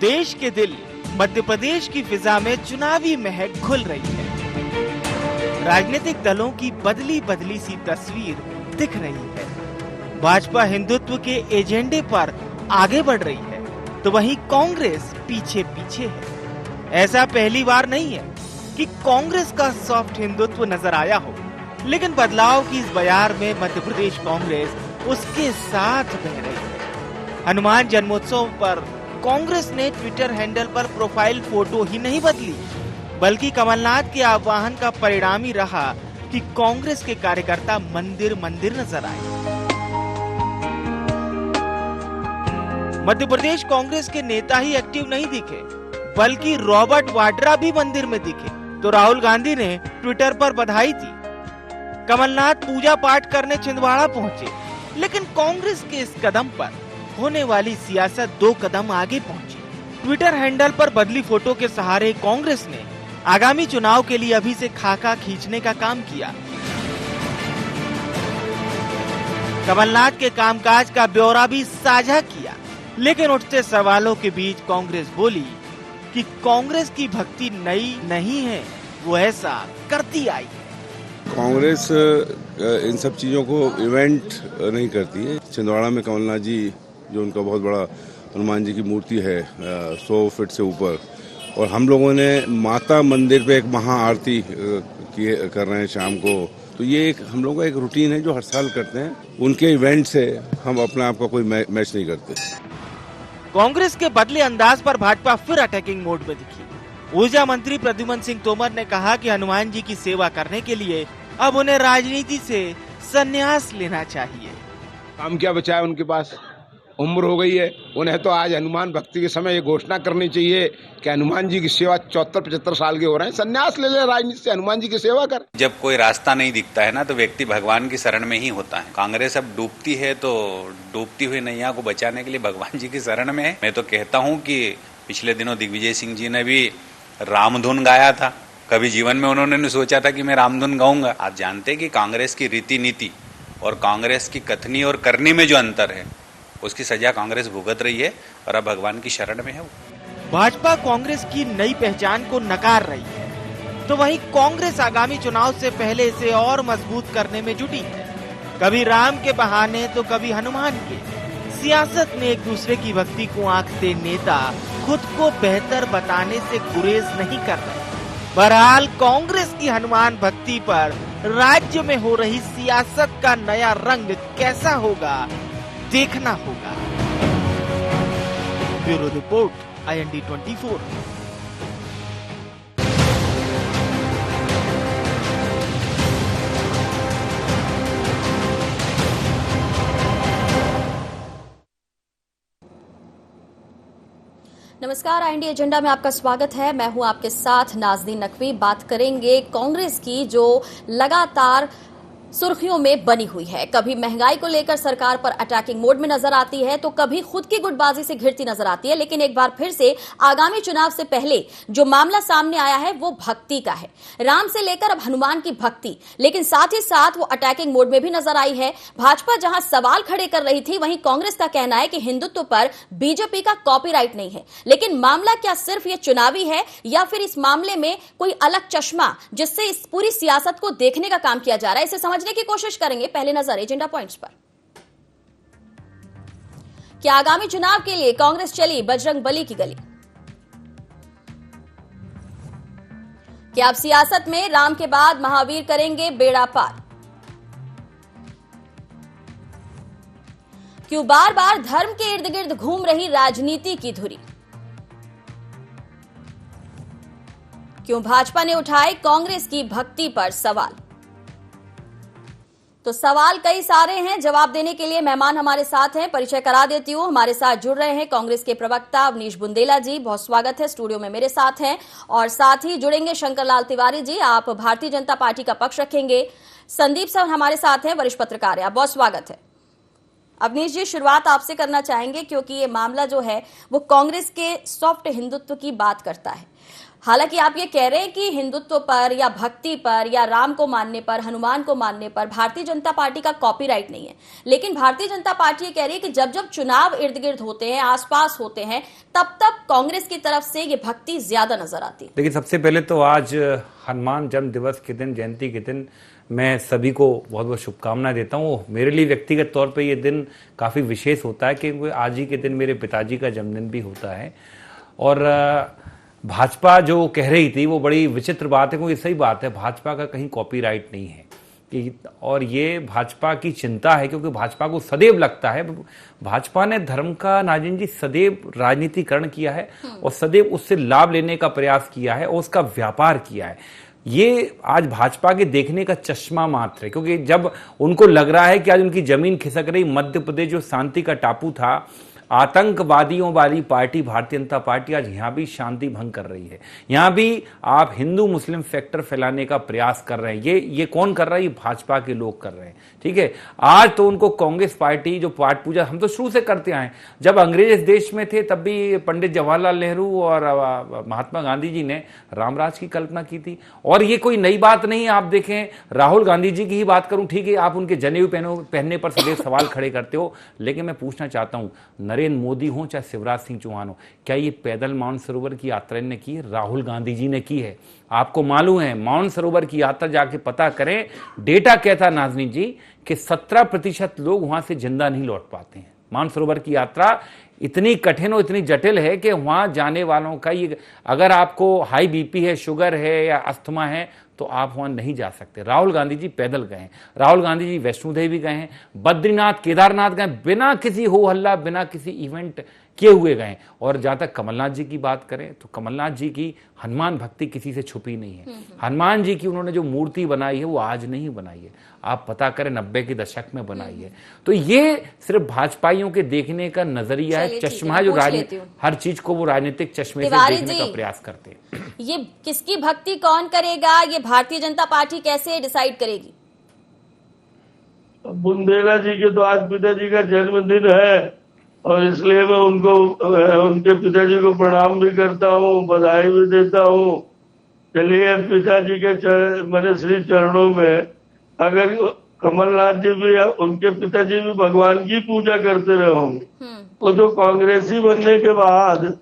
देश के दिल मध्य प्रदेश की फिजा में चुनावी महक घुल रही है। राजनीतिक दलों की बदली बदली सी तस्वीर दिख रही है। भाजपा हिंदुत्व के एजेंडे पर आगे बढ़ रही है, तो वहीं कांग्रेस पीछे पीछे है। ऐसा पहली बार नहीं है कि कांग्रेस का सॉफ्ट हिंदुत्व नजर आया हो, लेकिन बदलाव की इस बयार में मध्य प्रदेश कांग्रेस उसके साथ बह रही है। हनुमान जन्मोत्सव पर कांग्रेस ने ट्विटर हैंडल पर प्रोफाइल फोटो ही नहीं बदली, बल्कि कमलनाथ के आह्वान का परिणाम ही रहा कि कांग्रेस के कार्यकर्ता मंदिर मंदिर नजर आए। मध्य प्रदेश कांग्रेस के नेता ही एक्टिव नहीं दिखे, बल्कि रॉबर्ट वाड्रा भी मंदिर में दिखे, तो राहुल गांधी ने ट्विटर पर बधाई दी। कमलनाथ पूजा पाठ करने छिंदवाड़ा पहुंचे, लेकिन कांग्रेस के इस कदम पर होने वाली सियासत 2 कदम आगे पहुंची। ट्विटर हैंडल पर बदली फोटो के सहारे कांग्रेस ने आगामी चुनाव के लिए अभी से खाका खींचने का काम किया। कमलनाथ के कामकाज का ब्यौरा भी साझा किया, लेकिन उठते सवालों के बीच कांग्रेस बोली कि कांग्रेस की भक्ति नई नहीं है, वो ऐसा करती आई। कांग्रेस इन सब चीजों को इवेंट नहीं करती है। छिंदवाड़ा में कमलनाथ जी, जो उनका बहुत बड़ा हनुमान जी की मूर्ति है 100 फीट से ऊपर, और हम लोगों ने माता मंदिर पे एक महाआरती कर रहे हैं शाम को, तो ये एक हम लोगों का एक रूटीन है जो हर साल करते हैं। उनके इवेंट से हम अपने आप का कोई मैच नहीं करते। कांग्रेस के बदले अंदाज पर भाजपा फिर अटैकिंग मोड में दिखी। ऊर्जा मंत्री प्रद्युमन सिंह तोमर ने कहा कि हनुमान जी की सेवा करने के लिए अब उन्हें राजनीति से संन्यास लेना चाहिए। काम क्या बचा है उनके पास, उम्र हो गई है। उन्हें तो आज हनुमान भक्ति के समय ये घोषणा करनी चाहिए कि हनुमान जी की सेवा 74-75 साल के हो रहे हैं, संन्यास ले ले राजनीति से, हनुमान जी की सेवा कर। जब कोई रास्ता नहीं दिखता है ना, तो व्यक्ति भगवान की शरण में ही होता है। कांग्रेस अब डूबती है, तो डूबती हुई नैया को बचाने के लिए भगवान जी की शरण में है। मैं तो कहता हूँ कि पिछले दिनों दिग्विजय सिंह जी ने भी रामधुन गाया था। कभी जीवन में उन्होंने नहीं सोचा था कि मैं रामधुन गाऊंगा। आप जानते हैं कि कांग्रेस की रीति नीति और कांग्रेस की कथनी और करनी में जो अंतर है, उसकी सजा कांग्रेस भुगत रही है और अब भगवान की शरण में है। भाजपा कांग्रेस की नई पहचान को नकार रही है, तो वहीं कांग्रेस आगामी चुनाव से पहले इसे और मजबूत करने में जुटी है। कभी राम के बहाने तो कभी हनुमान के। सियासत में एक दूसरे की भक्ति को आंकते नेता खुद को बेहतर बताने से गुरेज नहीं कर रहे। बहरहाल कांग्रेस की हनुमान भक्ति पर राज्य में हो रही सियासत का नया रंग कैसा होगा, देखना होगा। Bureau report, IND 24। नमस्कार, IND एजेंडा में आपका स्वागत है। मैं हूं आपके साथ नाज़नीन नकवी। बात करेंगे कांग्रेस की, जो लगातार सुर्खियों में बनी हुई है। कभी महंगाई को लेकर सरकार पर अटैकिंग मोड में नजर आती है, तो कभी खुद की गुटबाजी से घिरती नजर आती है। लेकिन एक बार फिर से आगामी चुनाव से पहले जो मामला सामने आया है वो भक्ति का है। राम से लेकर अब हनुमान की भक्ति, लेकिन साथ ही साथ वो अटैकिंग मोड में भी नजर आई है। भाजपा जहां सवाल खड़े कर रही थी, वहीं कांग्रेस का कहना है कि हिंदुत्व पर बीजेपी का कॉपीराइट नहीं है। लेकिन मामला क्या सिर्फ ये चुनावी है, या फिर इस मामले में कोई अलग चश्मा जिससे इस पूरी सियासत को देखने का काम किया जा रहा है, इसे समझने की कोशिश करेंगे। पहले नजर एजेंडा पॉइंट्स पर। क्या आगामी चुनाव के लिए कांग्रेस चली बजरंग बली की गली? क्या अब सियासत में राम के बाद महावीर करेंगे बेड़ा पार? क्यों बार बार धर्म के इर्द गिर्द घूम रही राजनीति की धुरी? क्यों भाजपा ने उठाए कांग्रेस की भक्ति पर सवाल? तो सवाल कई सारे हैं, जवाब देने के लिए मेहमान हमारे साथ हैं। परिचय करा देती हूं। हमारे साथ जुड़ रहे हैं कांग्रेस के प्रवक्ता अवनीश बुंदेला जी, बहुत स्वागत है। स्टूडियो में मेरे साथ हैं, और साथ ही जुड़ेंगे शंकर लाल तिवारी जी, आप भारतीय जनता पार्टी का पक्ष रखेंगे। संदीप सर हमारे साथ हैं, वरिष्ठ पत्रकार हैं, बहुत स्वागत है। अवनीश जी, शुरुआत आपसे करना चाहेंगे, क्योंकि ये मामला जो है वो कांग्रेस के सॉफ्ट हिंदुत्व की बात करता है। हालांकि आप ये कह रहे हैं कि हिंदुत्व पर या भक्ति पर या राम को मानने पर, हनुमान को मानने पर भारतीय जनता पार्टी का कॉपीराइट नहीं है, लेकिन भारतीय जनता पार्टी ये कह रही है कि जब जब चुनाव इर्द गिर्द होते हैं, आसपास होते हैं, तब तब कांग्रेस की तरफ से ये भक्ति ज्यादा नजर आती है। देखिए, सबसे पहले तो आज हनुमान जन्म दिवस के दिन, जयंती के दिन, मैं सभी को बहुत बहुत शुभकामनाएं देता हूँ। मेरे लिए व्यक्तिगत तौर पे ये दिन काफ़ी विशेष होता है क्योंकि आज ही के दिन मेरे पिताजी का जन्मदिन भी होता है। और भाजपा जो कह रही थी वो बड़ी विचित्र बात है, क्योंकि सही बात है, भाजपा का कहीं कॉपीराइट नहीं है और ये भाजपा की चिंता है, क्योंकि भाजपा को सदैव लगता है, भाजपा ने धर्म का, नाजिन जी, सदैव राजनीतिकरण किया है और सदैव उससे लाभ लेने का प्रयास किया है और उसका व्यापार किया है। ये आज भाजपा के देखने का चश्मा मात्र है, क्योंकि जब उनको लग रहा है कि आज उनकी जमीन खिसक रही, मध्य प्रदेश जो शांति का टापू था, आतंकवादियों वाली पार्टी भारतीय जनता पार्टी आज यहां भी शांति भंग कर रही है। यहां भी आप हिंदू मुस्लिम फैक्टर फैलाने का प्रयास कर रहे हैं। ये कौन कर रहा है? ये भाजपा के लोग कर रहे हैं। ठीक है, आज तो उनको कांग्रेस पार्टी जो पाठ पूजा हम तो शुरू से करते आए, जब अंग्रेज इस देश में थे तब भी पंडित जवाहरलाल नेहरू और महात्मा गांधी जी ने रामराज की कल्पना की थी, और ये कोई नई बात नहीं है। आप देखें, राहुल गांधी जी की ही बात करूं, ठीक है, आप उनके जनेऊ पहनने पर सदैव सवाल खड़े करते हो, लेकिन मैं पूछना चाहता हूं, नरेंद्र मोदी हो चाहे शिवराज सिंह चौहान हो, क्या ये पैदल मानसरोवर की यात्रा ने की है? राहुल गांधी जी ने की है। आपको मालूम है, मानसरोवर की यात्रा जाके पता करें, डेटा कहता नाज़नीन जी कि 17% लोग वहां से जिंदा नहीं लौट पाते हैं। मानसरोवर की यात्रा इतनी कठिन और इतनी जटिल है कि वहां जाने वालों का ये, अगर आपको हाई बीपी है, शुगर है या अस्थमा है, तो आप वहां नहीं जा सकते। राहुल गांधी जी पैदल गए हैं, राहुल गांधी जी वैष्णो देवी गए हैं, बद्रीनाथ, केदारनाथ गए, बिना किसी हो हल्ला, बिना किसी इवेंट किए हुए गए। और जहां तक कमलनाथ जी की बात करें तो कमलनाथ जी की हनुमान भक्ति किसी से छुपी नहीं है। हनुमान जी की उन्होंने जो मूर्ति बनाई है वो आज नहीं बनाई है, आप पता करें 90 के दशक में बनाई है। तो ये सिर्फ भाजपाइयों के देखने का नजरिया है, चश्मा है, जो हर चीज को वो राजनीतिक चश्मे से देखने का प्रयास करते हैं। ये किसकी भक्ति कौन करेगा, ये भारतीय जनता पार्टी कैसे डिसाइड करेगी? बुंदेला जी के तो आज पिताजी का जन्मदिन है और इसलिए मैं उनके पिताजी को प्रणाम भी करता हूँ, बधाई भी देता हूँ। चलिए, पिताजी के मेरे श्री चरणों में अगर कमलनाथ जी भी, उनके पिताजी भी भगवान की पूजा करते रहे होंगे, वो तो कांग्रेसी बनने के बाद,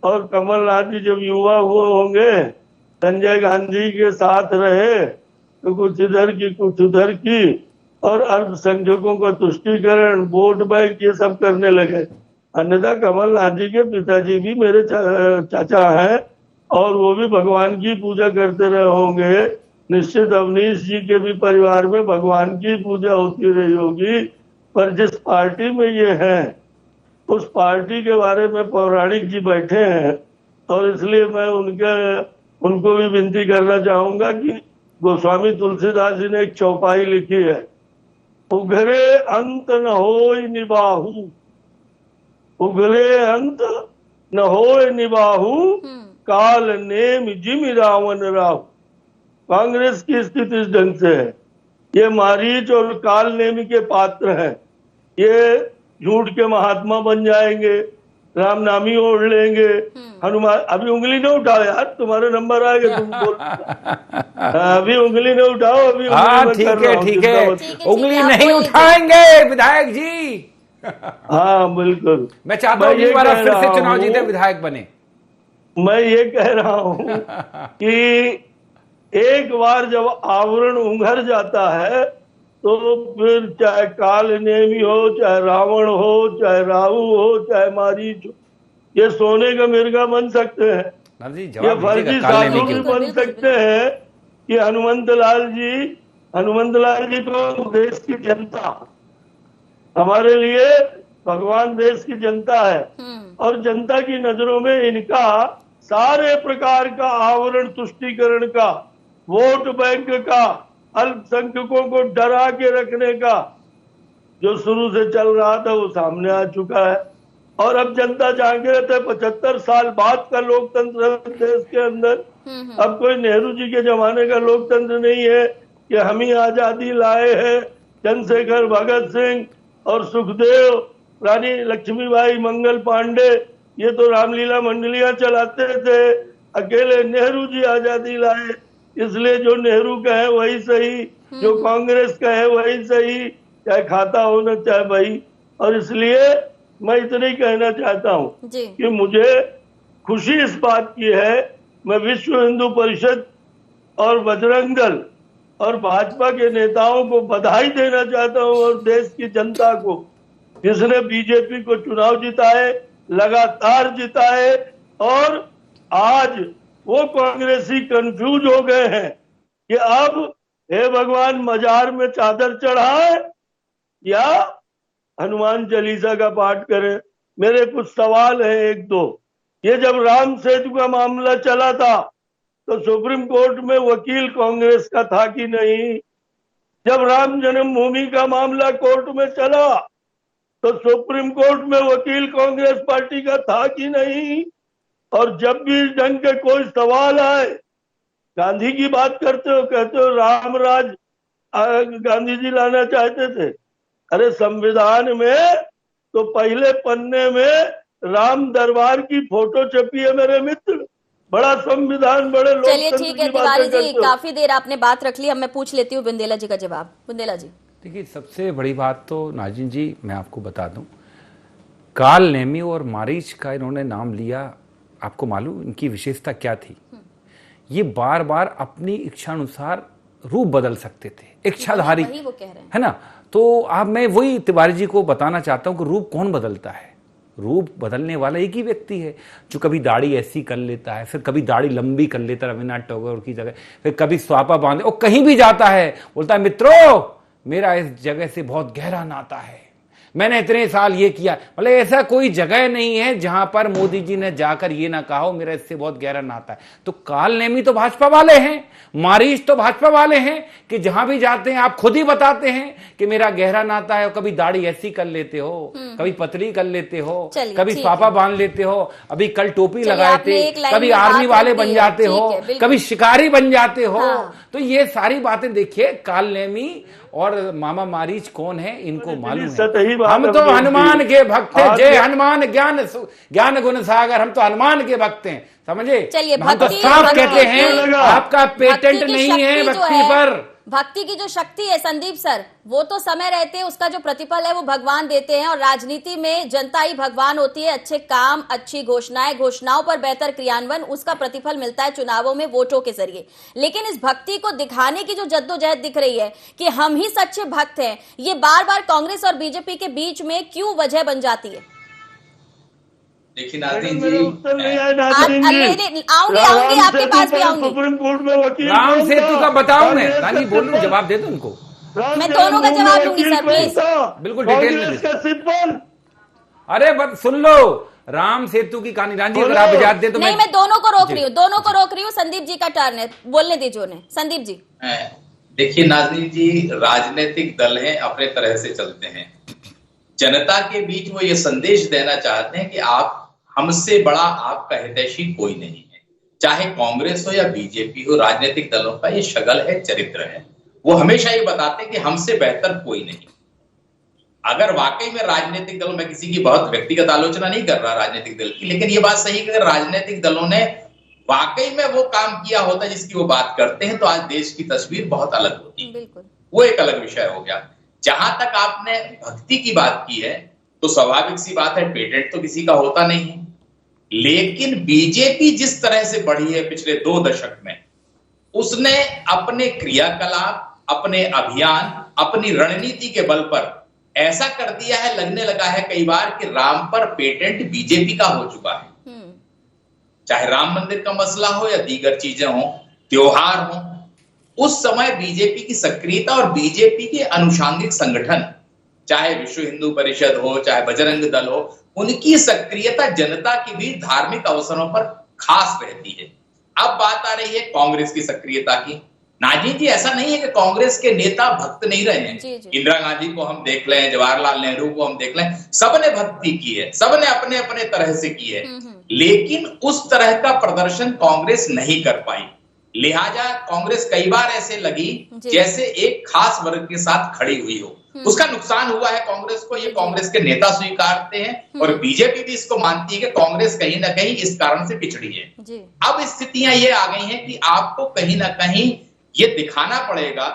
और कमलनाथ जी जब युवा हुए होंगे, संजय गांधी के साथ रहे तो कुछ इधर की कुछ उधर की, और अल्पसंख्यकों का तुष्टीकरण, वोट बैंक, ये सब करने लगे। अन्यथा कमलनाथ जी के पिताजी भी मेरे चाचा हैं और वो भी भगवान की पूजा करते रहे होंगे। निश्चित अवनीश जी के भी परिवार में भगवान की पूजा होती रही होगी, पर जिस पार्टी में ये है उस पार्टी के बारे में पौराणिक जी बैठे हैं, और इसलिए मैं उनको भी विनती करना चाहूंगा कि गोस्वामी तुलसीदास जी ने एक चौपाई लिखी है, उघरे अंत न होय निबाहु, उघरे अंत न होय निबाहु, काल नेम जिमि रावण राहु। कांग्रेस की स्थिति इस ढंग से है, ये मारीच और काल नेमी के पात्र हैं। ये झूठ के महात्मा बन जाएंगे, राम नामी ओढ़ लेंगे, हनुमान। अभी उंगली न उठाओ यार, तुम्हारे नंबर आएगा, तुम बोल। अभी उंगली न उठाओ, अभी ठीक है, उंगली नहीं उठाएंगे विधायक जी। हाँ बिल्कुल, मैं चाहता हूँ फिर से चुनाव जीते, विधायक बने। मैं ये कह रहा हूँ कि एक बार जब आवरण उंघर जाता है तो फिर चाहे काल नेमी हो, चाहे रावण हो, चाहे राहु हो, चाहे मारीच हो, ये सोने का मिर्गा बन सकते हैं, ये फर्जी साधु भी बन सकते हैं। कि हनुमंत लाल जी को देश की जनता, हमारे लिए भगवान देश की जनता है, और जनता की नजरों में इनका सारे प्रकार का आवरण, तुष्टीकरण का, वोट बैंक का, अल्पसंख्यकों को डरा के रखने का जो शुरू से चल रहा था वो सामने आ चुका है। और अब जनता जाग रहता है, 75 साल बाद का लोकतंत्र देश के अंदर। अब कोई नेहरू जी के जमाने का लोकतंत्र नहीं है कि हम ही आजादी लाए हैं। चंद्रशेखर, भगत सिंह और सुखदेव, रानी लक्ष्मीबाई, मंगल पांडे, ये तो रामलीला मंडलियां चलाते थे, अकेले नेहरू जी आजादी लाए, इसलिए जो नेहरू का है वही सही, जो कांग्रेस का है वही सही, चाहे खाता हो न चाहे भाई। और इसलिए मैं इतना ही कहना चाहता हूँ कि मुझे खुशी इस बात की है, मैं विश्व हिंदू परिषद और बजरंग दल और भाजपा के नेताओं को बधाई देना चाहता हूँ और देश की जनता को, जिसने बीजेपी को चुनाव जिताए, लगातार जिताए। और आज वो कांग्रेसी कंफ्यूज हो गए हैं कि अब हे भगवान मजार में चादर चढ़ाए या हनुमान चालीसा का पाठ करें। मेरे कुछ सवाल हैं, एक दो। ये जब राम सेतु का मामला चला था तो सुप्रीम कोर्ट में वकील कांग्रेस का था कि नहीं? जब राम जन्मभूमि का मामला कोर्ट में चला तो सुप्रीम कोर्ट में वकील कांग्रेस पार्टी का था कि नहीं? और जब भी इस ढंग के कोई सवाल आए, गांधी की बात करते हो, कहते हो रामराज गांधी जी लाना चाहते थे। अरे संविधान में तो पहले पन्ने में राम दरबार की फोटो छपी है मेरे मित्र। बड़ा संविधान, बड़े लोग। चलिए ठीक है तिवारी जी, काफी देर आपने बात रख ली, अब मैं पूछ लेती हूँ बुंदेला जी का जवाब। बुंदेला जी। देखिए, सबसे बड़ी बात तो नाजिन जी मैं आपको बता दूं, काल नेमी और मारीच का इन्होंने नाम लिया। आपको मालूम इनकी विशेषता क्या थी? ये बार बार अपनी इच्छानुसार रूप बदल सकते थे, इच्छाधारी, वो कह रहे हैं। है ना? तो अब मैं वही तिवारी जी को बताना चाहता हूं कि रूप कौन बदलता है? रूप बदलने वाला एक ही व्यक्ति है, जो कभी दाढ़ी ऐसी कर लेता है, फिर कभी दाढ़ी लंबी कर लेता है रविन्द्रनाथ टैगोर की जगह, फिर कभी स्वापा बांधे और कहीं भी जाता है बोलता है मित्रों मेरा इस जगह से बहुत गहरा नाता है, मैंने इतने साल ये किया। मतलब ऐसा कोई जगह नहीं है जहां पर मोदी जी ने जाकर ये ना कहा हो मेरा इससे बहुत गहरा नाता है। तो काल नेमी तो भाजपा वाले हैं, मारीच तो भाजपा वाले हैं कि जहां भी जाते हैं आप खुद ही बताते हैं कि मेरा गहरा नाता है। कभी दाढ़ी ऐसी कर लेते हो, कभी पतली कर लेते हो, कभी स्वापा बांध लेते हो, अभी कल टोपी लगाए थे, कभी आर्मी वाले बन जाते हो, कभी शिकारी बन जाते हो। तो ये सारी बातें देखिए, काल नेमी और मामा मारीच कौन है इनको मालूम है। हम तो हनुमान के भक्त हैं, जय हनुमान ज्ञान गुण सागर, हम तो हनुमान के भक्त हैं, समझे? चलिए, हम तो साफ कहते हैं आपका पेटेंट नहीं है भक्ति पर। भक्ति की जो शक्ति है संदीप सर, वो तो समय रहते उसका जो प्रतिफल है वो भगवान देते हैं, और राजनीति में जनता ही भगवान होती है। अच्छे काम, अच्छी घोषणाएं, घोषणाओं पर बेहतर क्रियान्वयन, उसका प्रतिफल मिलता है चुनावों में वोटों के जरिए। लेकिन इस भक्ति को दिखाने की जो जद्दोजहद दिख रही है कि हम ही सच्चे भक्त हैं, ये बार बार कांग्रेस और बीजेपी के बीच में क्यों वजह बन जाती है? देखिए नाज़रीन जी, आऊंगी आपके पास भी आऊंगी। सुप्रीम कोर्ट में वकील राम सेतु का बताऊं मैं, रानी बोल लूं, जवाब दे दो उनको। मैं दोनों का जवाब दूंगी सर, प्लीज बिल्कुल डिटेल में। अरे बस सुन लो, राम सेतु की कहानी रानी अगर आप इजाजत दे तो नहीं, मैं दोनों को रोक रही हूँ, दोनों को रोक रही हूँ। संदीप जी का टर्न है, बोलने दीजिए उन्हें। संदीप जी। देखिए नाज़रीन जी, राजनीतिक दल हैं, अपने तरह से चलते हैं। जनता के बीच वो ये संदेश देना चाहते हैं कि आप हमसे बड़ा आपका हितैषी कोई नहीं है। चाहे कांग्रेस हो या बीजेपी हो, राजनीतिक दलों का ये शगल है, चरित्र है। वो हमेशा ये बताते हैं कि हमसे बेहतर कोई नहीं। अगर वाकई में राजनीतिक दलों में, किसी की बहुत व्यक्तिगत आलोचना नहीं कर रहा राजनीतिक दल की, लेकिन ये बात सही है कि अगर राजनीतिक दलों ने वाकई में वो काम किया होता जिसकी वो बात करते हैं, तो आज देश की तस्वीर बहुत अलग होती है। वो एक अलग विषय हो गया। जहां तक आपने भक्ति की बात की है, तो स्वाभाविक सी बात है, पेटेंट तो किसी का होता नहीं है। लेकिन बीजेपी जिस तरह से बढ़ी है पिछले 2 दशक में, उसने अपने क्रियाकलाप, अपने अभियान, अपनी रणनीति के बल पर ऐसा कर दिया है, लगने लगा है कई बार कि राम पर पेटेंट बीजेपी का हो चुका है। चाहे राम मंदिर का मसला हो या दीगर चीजें हो, त्योहार हो, उस समय बीजेपी की सक्रियता और बीजेपी के अनुषांगिक संगठन, चाहे विश्व हिंदू परिषद हो, चाहे बजरंग दल हो, उनकी सक्रियता जनता के बीच धार्मिक अवसरों पर खास रहती है। अब बात आ रही है कांग्रेस की सक्रियता की। नाज़रीन जी, ऐसा नहीं है कि कांग्रेस के नेता भक्त नहीं रहे हैं। इंदिरा गांधी को हम देख लें, जवाहरलाल नेहरू को हम देख लें, सबने भक्ति की है, सबने अपने अपने तरह से की है। लेकिन उस तरह का प्रदर्शन कांग्रेस नहीं कर पाई। लिहाजा कांग्रेस कई बार ऐसे लगी जैसे एक खास वर्ग के साथ खड़ी हुई हो। उसका नुकसान हुआ है कांग्रेस को, ये कांग्रेस के नेता स्वीकारते हैं और बीजेपी भी इसको मानती है कि कांग्रेस कहीं ना कहीं इस कारण से पिछड़ी है। अब स्थितियां ये आ गई हैं कि आपको कहीं ना कहीं ये दिखाना पड़ेगा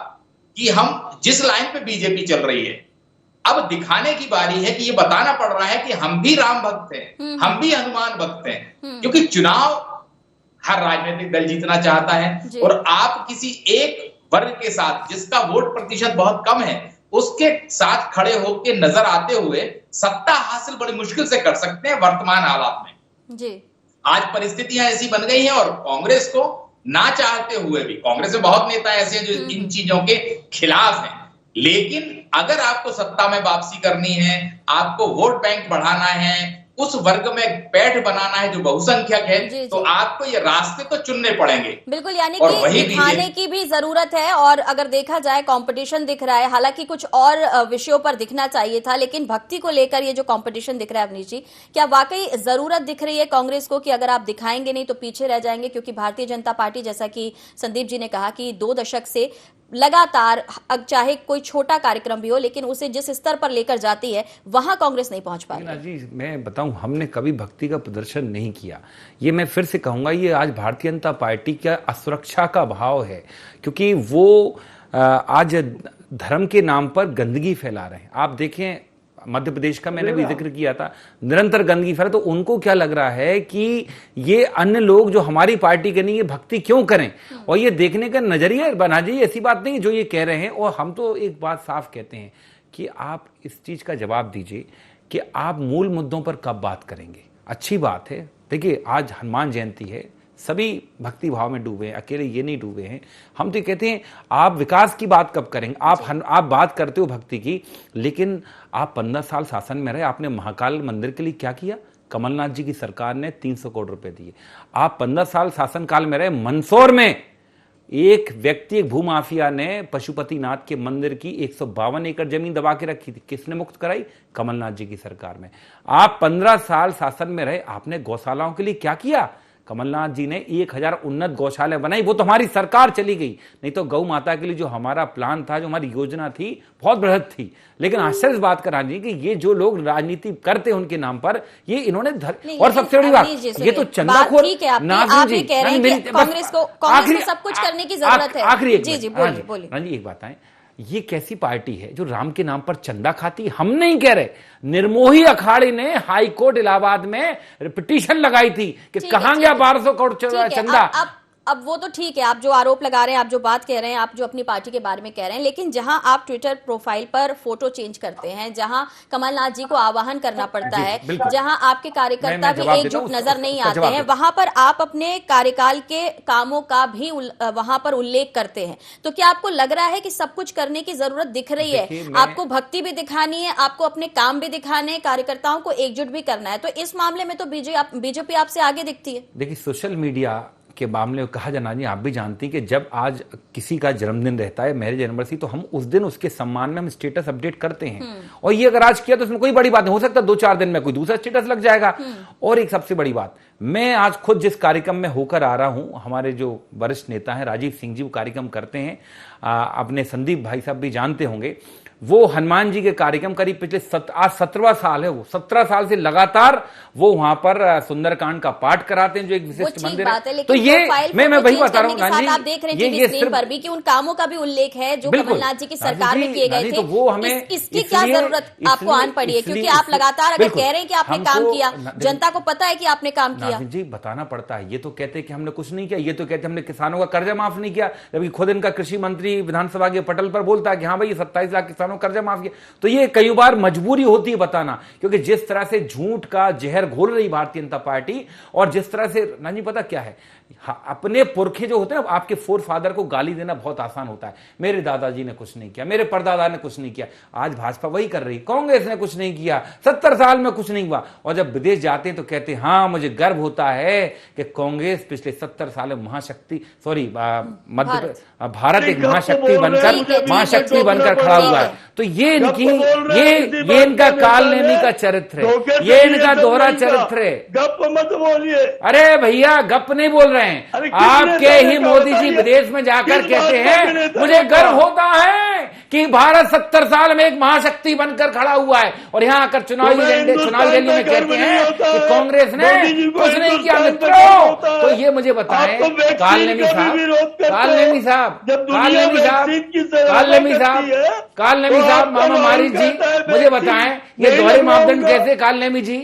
कि हम जिस लाइन पे बीजेपी चल रही है, अब दिखाने की बारी है कि ये बताना पड़ रहा है कि हम भी राम भक्त हैं, हम भी हनुमान भक्त हैं, क्योंकि चुनाव हर राजनीतिक दल जीतना चाहता है और आप किसी एक वर्ग के साथ जिसका वोट प्रतिशत बहुत कम है उसके साथ खड़े होकर नजर आते हुए सत्ता हासिल बड़ी मुश्किल से कर सकते हैं वर्तमान हालात में। जी आज परिस्थितियां ऐसी बन गई हैं और कांग्रेस को ना चाहते हुए भी, कांग्रेस में बहुत नेता ऐसे हैं जो इन चीजों के खिलाफ हैं, लेकिन अगर आपको सत्ता में वापसी करनी है, आपको वोट बैंक बढ़ाना है, उस वर्ग में पैठ बनाना है जो बहुसंख्यक है, तो आपको ये रास्ते तो चुनने पड़ेंगे। बिल्कुल, यानी कि दिखाने की भी जरूरत है और अगर देखा जाए कंपटीशन दिख रहा है, हालांकि कुछ और विषयों पर दिखना चाहिए था, लेकिन भक्ति को लेकर ये जो कंपटीशन दिख रहा है अवनीश जी, क्या वाकई जरूरत दिख रही है कांग्रेस को कि अगर आप दिखाएंगे नहीं तो पीछे रह जाएंगे? क्योंकि भारतीय जनता पार्टी, जैसा कि संदीप जी ने कहा, कि 2 दशक से लगातार, अब चाहे कोई छोटा कार्यक्रम भी हो, लेकिन उसे जिस स्तर पर लेकर जाती है वहां कांग्रेस नहीं पहुंच पा रही। जी मैं बताऊं, हमने कभी भक्ति का प्रदर्शन नहीं किया। ये मैं फिर से कहूंगा, ये आज भारतीय जनता पार्टी का असुरक्षा का भाव है, क्योंकि वो आज धर्म के नाम पर गंदगी फैला रहे हैं। आप देखें, मध्य प्रदेश का मैंने भी जिक्र किया था, निरंतर गंदगी फैला, तो उनको क्या लग रहा है कि ये अन्य लोग जो हमारी पार्टी के नहीं, ये भक्ति क्यों करें, और ये देखने का नजरिया बना जी। ऐसी बात नहीं जो ये कह रहे हैं। और हम तो एक बात साफ कहते हैं कि आप इस चीज का जवाब दीजिए कि आप मूल मुद्दों पर कब बात करेंगे। अच्छी बात है, देखिए आज हनुमान जयंती है, सभी भक्ति भाव में डूबे हैं, अकेले ये नहीं डूबे हैं। हम तो कहते हैं आप विकास की बात कब करेंगे? आप बात करते हो भक्ति की, लेकिन आप 15 साल शासन में रहे, आपने महाकाल मंदिर के लिए क्या किया? कमलनाथ जी की सरकार ने 300 करोड़ रुपए दिए। आप 15 साल शासनकाल में रहे, मंदसौर में एक व्यक्ति, एक भूमाफिया ने पशुपतिनाथ के मंदिर की 152 एकड़ जमीन दबा के रखी थी, किसने मुक्त कराई? कमलनाथ जी की सरकार में। आप 15 साल शासन में रहे, आपने गौशालाओं के लिए क्या किया? कमलनाथ जी ने 1000 उन्नत गौशाला बनाई, वो तो हमारी सरकार चली गई, नहीं तो गौ माता के लिए जो हमारा प्लान था, जो हमारी योजना थी, बहुत बृहद थी। लेकिन आश्चर्य इस बात का राजनीति कि ये जो लोग राजनीति करते हैं उनके नाम पर, ये इन्होंने और सबसे बड़ी बात, ये तो चंदाखोर। नाज़रीन जी, कांग्रेस को सब कुछ करने की जरूरत है। आखिरी जी बोलिए। एक बात है, ये कैसी पार्टी है जो राम के नाम पर चंदा खाती? हम नहीं कह रहे, निर्मोही अखाड़े ने हाई कोर्ट इलाहाबाद में पिटीशन लगाई थी कि कहां गया 1200 करोड़ चंदा। अब वो तो ठीक है, आप जो आरोप लगा रहे हैं, आप जो बात कह रहे हैं, आप जो अपनी पार्टी के बारे में कह रहे हैं, लेकिन जहां आप ट्विटर प्रोफाइल पर फोटो चेंज करते हैं, जहां कमलनाथ जी को आह्वान करना पड़ता है, जहां आपके कार्यकर्ता भी एकजुट नजर नहीं आते हैं, वहां पर आप अपने कार्यकाल के कामों का भी वहां पर उल्लेख करते हैं। तो क्या आपको लग रहा है कि सब कुछ करने की जरूरत दिख रही है? आपको भक्ति भी दिखानी है, आपको अपने काम भी दिखाने हैं, कार्यकर्ताओं को एकजुट भी करना है, तो इस मामले में तो बीजेपी आपसे आगे दिखती है। देखिए, सोशल मीडिया के मामले में कहा जाना जी, आप भी जानती हैं कि जब आज किसी का जन्मदिन रहता है, मैरिज एनिवर्सरी, तो हम उस दिन उसके सम्मान में हम स्टेटस अपडेट करते हैं। और ये अगर आज किया तो उसमें कोई बड़ी बात नहीं, हो सकता 2-4 दिन में कोई दूसरा स्टेटस लग जाएगा। और एक सबसे बड़ी बात, मैं आज खुद जिस कार्यक्रम में होकर आ रहा हूं, हमारे जो वरिष्ठ नेता हैं राजीव सिंह जी, वो कार्यक्रम करते हैं, अपने संदीप भाई साहब भी जानते होंगे, वो हनुमान जी के कार्यक्रम करीब पिछले 17वां साल है, वो 17 साल से लगातार वो वहां पर सुंदरकांड का पाठ कराते हैं, जो एक विशिष्ट मंदिर है। तो ये मैं वही बता रहा हूँ, आप देख रहे हैं स्क्रीन पर भी कि उन कामों का भी उल्लेख है जो कमलनाथ जी की सरकार में किए गए थे। तो वो हमें इसकी क्या जरूरत आपको आन पड़ी है? क्योंकि आप लगातार अगर कह रहे हैं कि आपने काम किया, जनता को पता है कि आपने काम किया। जी बताना पड़ता है, ये तो कहते हैं कि हमने कुछ नहीं किया, ये तो कहते हैं हमने किसानों का कर्जा माफ नहीं किया, जबकि खुद इनका कृषि मंत्री विधानसभा के पटल पर बोलता है कि हाँ भाई 27 लाख किसानों का कर्जा माफ किया। तो ये कई बार मजबूरी होती है बताना, क्योंकि जिस तरह से झूठ का जहर घोल रही भारतीय जनता पार्टी, और जिस तरह से नहीं पता क्या है, अपने पुरखे जो होते हैं, आपके फोर फादर को गाली देना बहुत आसान होता है। मेरे दादाजी ने कुछ नहीं किया, मेरे परदादा ने कुछ नहीं किया। आज भाजपा वही कर रही, कांग्रेस ने कुछ नहीं किया, 70 साल में कुछ नहीं हुआ। और जब विदेश जाते हैं तो कहते हैं हाँ मुझे गर्व होता है कि कांग्रेस पिछले 70 साल में महाशक्ति, सॉरी, भारत एक महाशक्ति बनकर खड़ा हुआ है। तो ये इनकी ये इनका कालनेमी का चरित्र है, ये इनका दोहरा चरित्र है। गप मत बोलिए। अरे भैया गप नहीं बोल रहे हैं, आपके ही मोदी जी विदेश में जाकर कहते हैं मुझे गर्व होता है कि भारत 70 साल में एक महाशक्ति बनकर खड़ा हुआ है, और यहाँ आकर चुनावी रैली में कहते हैं कि कांग्रेस ने कुछ नहीं किया मित्रों। तो ये मुझे बताएं कालनेमी साहब, मामा मारिच जी, मुझे बताएं ये दोहरे मापदंड कैसे कालनेमी जी?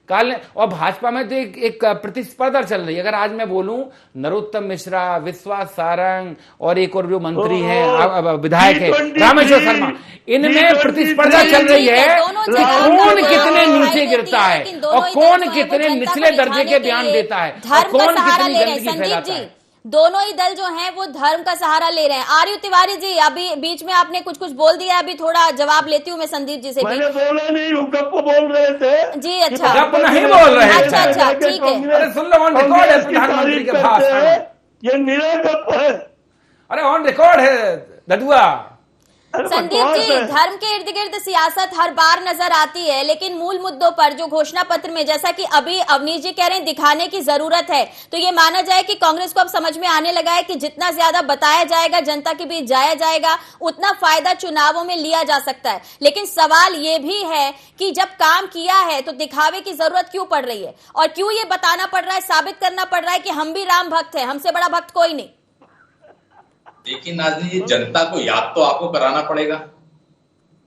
और भाजपा में तो एक प्रतिस्पर्धा चल रही है। अगर आज मैं बोलूं नरोत्तम मिश्रा, विश्वास सारंग और एक और जो मंत्री है विधायक है रामेश्वर शर्मा, इनमें प्रतिस्पर्धा चल रही है कि कौन कितने नीचे गिरता है और कौन कितने निचले दर्जे के बयान देता है और कौन कितनी गंदगी फैलाता है। दोनों ही दल जो हैं वो धर्म का सहारा ले रहे हैं। आर्य तिवारी जी, अभी बीच में आपने कुछ बोल दिया, अभी थोड़ा जवाब लेती हूँ मैं संदीप जी से। मैंने बोला नहीं, गप बोल रहे थे जी। अच्छा, गप नहीं बोल रहे हैं। अच्छा ठीक है। अरे सुन लो, ऑन रिकॉर्ड है प्रधानमंत्री के भाषण, ये निरा गप है। अरे ऑन रिकॉर्ड है ददुआ। संदीप जी, धर्म के इर्द गिर्द सियासत हर बार नजर आती है, लेकिन मूल मुद्दों पर जो घोषणा पत्र में, जैसा कि अभी अवनीश जी कह रहे हैं, दिखाने की जरूरत है, तो ये माना जाए कि कांग्रेस को अब समझ में आने लगा है कि जितना ज्यादा बताया जाएगा, जनता के बीच जाया जाएगा, उतना फायदा चुनावों में लिया जा सकता है। लेकिन सवाल ये भी है कि जब काम किया है तो दिखावे की जरूरत क्यों पड़ रही है, और क्यों ये बताना पड़ रहा है, साबित करना पड़ रहा है कि हम भी राम भक्त है, हमसे बड़ा भक्त कोई नहीं। लेकिन नाज़नीन, ये जनता को याद तो आपको कराना पड़ेगा,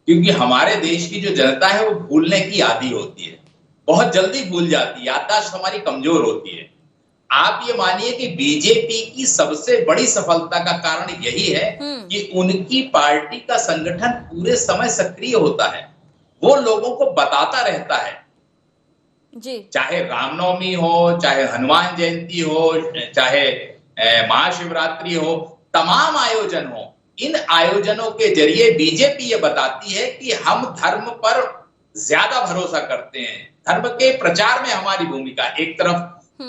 क्योंकि हमारे देश की जो जनता है वो भूलने की आदी होती है, बहुत जल्दी भूल जाती है, याददाश्त हमारी कमजोर होती है। आप ये मानिए कि बीजेपी की सबसे बड़ी सफलता का कारण यही है कि उनकी पार्टी का संगठन पूरे समय सक्रिय होता है, वो लोगों को बताता रहता है जी। चाहे रामनवमी हो, चाहे हनुमान जयंती हो, चाहे महाशिवरात्रि हो, तमाम आयोजन हो, इन आयोजनों के जरिए बीजेपी ये बताती है कि हम धर्म पर ज्यादा भरोसा करते हैं, धर्म के प्रचार में हमारी भूमिका एक तरफ,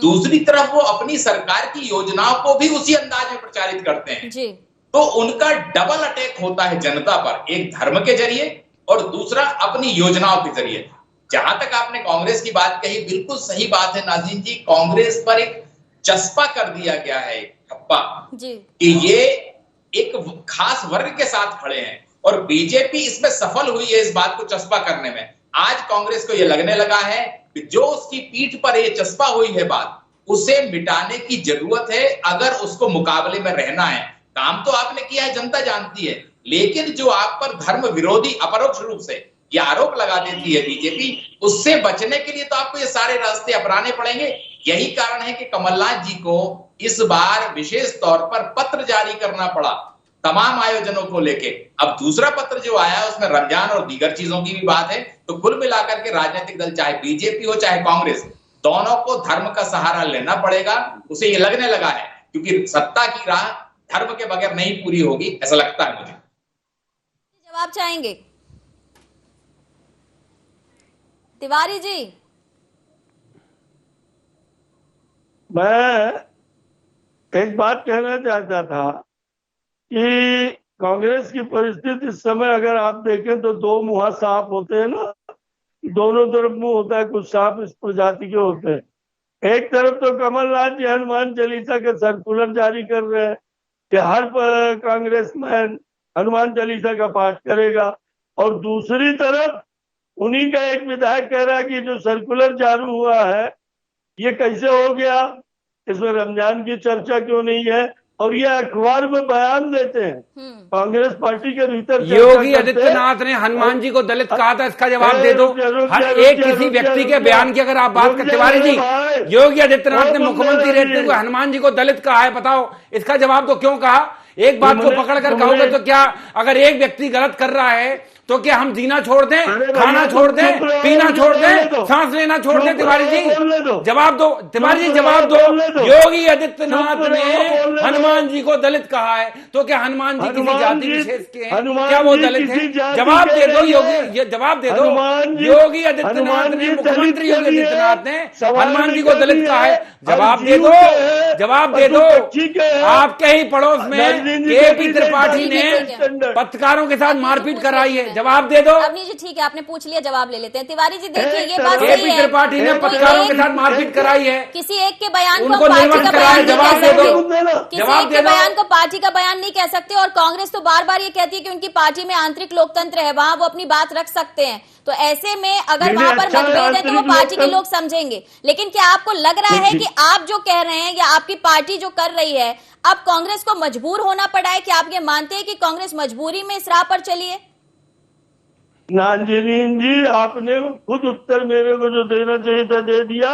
दूसरी तरफ वो अपनी सरकार की योजनाओं को भी उसी अंदाज में प्रचारित करते हैं जी। तो उनका डबल अटैक होता है जनता पर, एक धर्म के जरिए और दूसरा अपनी योजनाओं के जरिए। जहां तक आपने कांग्रेस की बात कही, बिल्कुल सही बात है नाज़नीन जी, कांग्रेस पर एक चस्पा कर दिया गया है, ठप्पा, कि ये एक खास वर्ग के साथ खड़े हैं, और बीजेपी इसमें सफल हुई है इस बात को चस्पा करने में। आज कांग्रेस को ये लगने लगा है कि जो उसकी पीठ पर ये चस्पा हुई है बात, उसे मिटाने की जरूरत है अगर उसको मुकाबले में रहना है। काम तो आपने किया है, जनता जानती है, लेकिन जो आप पर धर्म विरोधी अपरोक्ष रूप से ये आरोप लगा देती है बीजेपी, उससे बचने के लिए तो आपको ये सारे रास्ते अपनाने पड़ेंगे। यही कारण है कि कमलनाथ जी को इस बार विशेष तौर पर पत्र जारी करना पड़ा तमाम आयोजनों को लेके। अब दूसरा पत्र जो आया है उसमें रमजान और दीगर चीजों की भी बात है। तो कुल मिलाकर के राजनीतिक दल, चाहे बीजेपी हो चाहे कांग्रेस, दोनों को धर्म का सहारा लेना पड़ेगा। उसे ये लगने लगा है, क्योंकि सत्ता की राह धर्म के बगैर नहीं पूरी होगी, ऐसा लगता है मुझे। जवाब चाहेंगे तिवारी जी? मैं एक बात कहना चाहता था कि कांग्रेस की परिस्थिति इस समय अगर आप देखें तो दो मुंह सांप होते हैं ना, दोनों तरफ मुंह होता है, कुछ सांप इस प्रजाति के होते हैं। एक तरफ तो कमलनाथ जी हनुमान चालीसा के सर्कुलर जारी कर रहे हैं कि हर कांग्रेसमैन हनुमान चालीसा का पाठ करेगा, और दूसरी तरफ उन्हीं का एक विधायक कह रहा है कि जो सर्कुलर जारी हुआ है ये कैसे हो गया, इसमें रमजान की चर्चा क्यों नहीं है, और ये अखबार में बयान देते हैं कांग्रेस पार्टी के भीतर। योगी आदित्यनाथ ने हनुमान जी को दलित कहा था, इसका जवाब दे दो। हर एक किसी व्यक्ति के बयान की अगर आप बात करते, तिवारी जी, योगी आदित्यनाथ ने मुख्यमंत्री रहते हुए हनुमान जी को दलित कहा है, बताओ इसका जवाब तो क्यों कहा? एक बात को पकड़कर कहोगे तो क्या, अगर एक व्यक्ति गलत कर रहा है तो क्या हम जीना छोड़ दें, खाना छोड़ दें, पीना छोड़ दें, सांस लेना छोड़ दें? तिवारी जी जवाब दो, तिवारी जी जवाब दो। योगी आदित्यनाथ ने हनुमान जी को दलित कहा है, तो क्या हनुमान जी किसी जाति विशेष के हैं? क्या वो दलित हैं? जवाब दे दो योगी, जवाब दे दो। योगी आदित्यनाथ ने, मुख्यमंत्री योगी आदित्यनाथ ने हनुमान जी को दलित कहा है, जवाब दे दो, जवाब दे दो। आपके ही पड़ोस में केपी त्रिपाठी ने पत्रकारों के साथ मारपीट कराई है, जवाब दे दो। अवनीश जी ठीक है, आपने पूछ लिया, जवाब ले लेते हैं। तिवारी जी देखिए ये बात सही केपी है, त्रिपाठी ने पत्रकारों के साथ मारपीट कराई है, किसी एक के बयान को उनको पार्टी निलंबित का कराया, बयान नहीं जवाब कह दे दो। सकते, किसी जवाब एक दे के दो। बयान को पार्टी का बयान नहीं कह सकते। और कांग्रेस तो बार बार ये कहती है कि उनकी पार्टी में आंतरिक लोकतंत्र है, वहां वो अपनी बात रख सकते हैं। तो ऐसे में अगर वहां पर मतभेद है तो वो पार्टी के लोग समझेंगे। लेकिन क्या आपको लग रहा है कि आप जो कह रहे हैं या आपकी पार्टी जो कर रही है, अब कांग्रेस को मजबूर होना पड़ा है? कि आप ये मानते हैं कि कांग्रेस मजबूरी में इस राह पर चली है? नाज़रीन जी, आपने खुद उत्तर मेरे को जो देना चाहिए था दे दिया।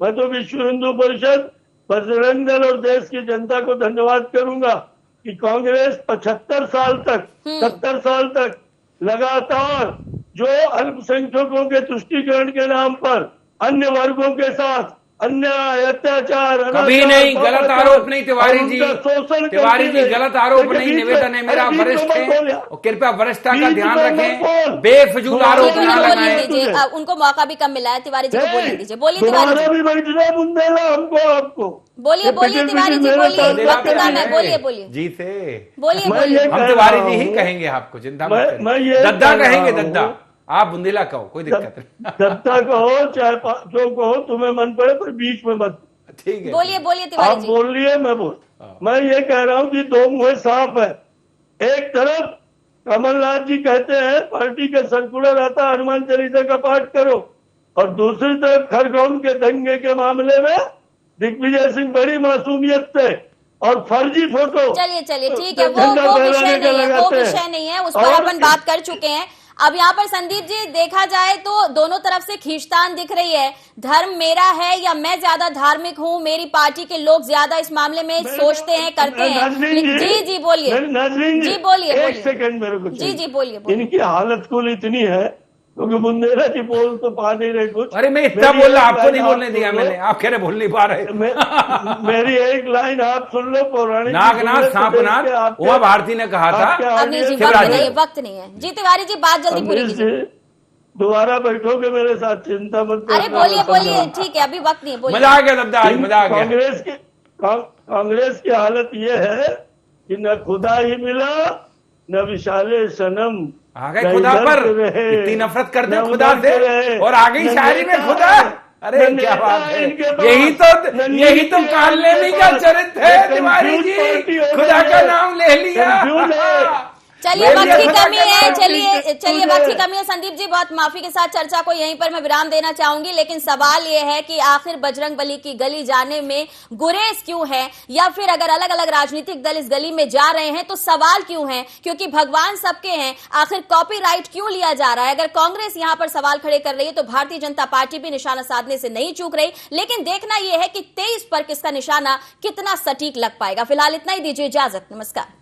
मैं तो विश्व हिंदू परिषद, बजरंग दल और देश की जनता को धन्यवाद करूंगा कि कांग्रेस 75 साल तक 70 साल तक लगातार जो अल्पसंख्यकों के तुष्टीकरण के नाम पर अन्य वर्गों के साथ अन्याय, अत्याचार, कभी नहीं, गलत आरोप नहीं तिवारी जी, तिवारी जी गलत आरोप नहीं। निवेदन है मेरा, वरिष्ठ है, और कृपया वरिष्ठता का ध्यान रखें, बेफजूल आरोप न लगाएं। उनको मौका भी कम मिला है, तिवारी जी को बोलने दीजिए। बोलिए तिवारी जी, हमको बोलिए बोलिए तिवारी जी, बोलिए, वक्त कम है, बोलिए बोलिए जी से बोलिए बोलिए। हम तिवारी जी ही कहेंगे आपको, चिंता मत करिए। दद्दा कहेंगे, दद्दा, आप बुंदेला कहो, कोई दिक्कत नहीं। दत्ता कहो चाहे जो कहो, तुम्हें मन पड़े, पर बीच में मत। ठीक है, बोलिए बोलिए तिवारी आप जी। बोल रही है, मैं बोल। मैं ये कह रहा हूँ कि दो मुंह साफ है। एक तरफ कमलनाथ जी कहते हैं पार्टी का सर्कुलर आता है, हनुमान चालीसा का पाठ करो, और दूसरी तरफ खरगोन के दंगे के मामले में दिग्विजय सिंह बड़ी मासूमियत से और फर्जी फोटो। चलिए ठीक है, वो विषय नहीं है, वो विषय नहीं है, उस पर अपन बात कर चुके हैं। अब यहाँ पर संदीप जी देखा जाए तो दोनों तरफ से खींचतान दिख रही है। धर्म मेरा है या मैं ज्यादा धार्मिक हूँ, मेरी पार्टी के लोग ज्यादा इस मामले में सोचते हैं, करते हैं। जी बोलिए जी, बोलिए एक सेकंड मेरे को जी बोलिए। इनकी हालत कुल इतनी है क्योंकि बुंदेला जी बोल तो पा नहीं रहे कुछ। अरे मैं इतना बोल रहा, आपको नहीं बोलने दिया मैंने, आप कह रहे बोल नहीं पा रहे। मेरी एक लाइन आप सुन लो। पौराणिक नागनाथ सांपनाथ उमा भारती ने कहा था। अवनीश जी वक्त नहीं है जी, तिवारी जी बात जल्दी पूरी कीजिए। दोबारा बैठोगे मेरे साथ, चिंता मत करो। अरे बोलिए ठीक है, अभी वक्त नहीं है, बोलिए। मजा आ गया दद्दा, मजा आ गया। कांग्रेस की हालत ये है कि न खुदा ही मिला न विशाले सनम। आ गए खुदा पर, इतनी नफरत करते हैं खुदा से, और आ गई शायरी में खुदा। अरे क्या बात है, यही तो कालनेमी का चरित्र है तिवारी जी, खुदा का नाम ले लिया। चलिए वक्त की कमी है, चलिए वक्त की कमी है। संदीप जी बहुत माफी के साथ चर्चा को यहीं पर मैं विराम देना चाहूंगी, लेकिन सवाल ये है कि आखिर बजरंग बली की गली जाने में गुरेज क्यों है, या फिर अगर अलग अलग राजनीतिक दल इस गली में जा रहे हैं तो सवाल क्यों है? क्योंकि भगवान सबके हैं, आखिर कॉपीराइट क्यों लिया जा रहा है? अगर कांग्रेस यहां पर सवाल खड़े कर रही है तो भारतीय जनता पार्टी भी निशाना साधने से नहीं चूक रही। लेकिन देखना यह है कि 23 पर किसका निशाना कितना सटीक लग पाएगा। फिलहाल इतना ही, दीजिए इजाजत, नमस्कार।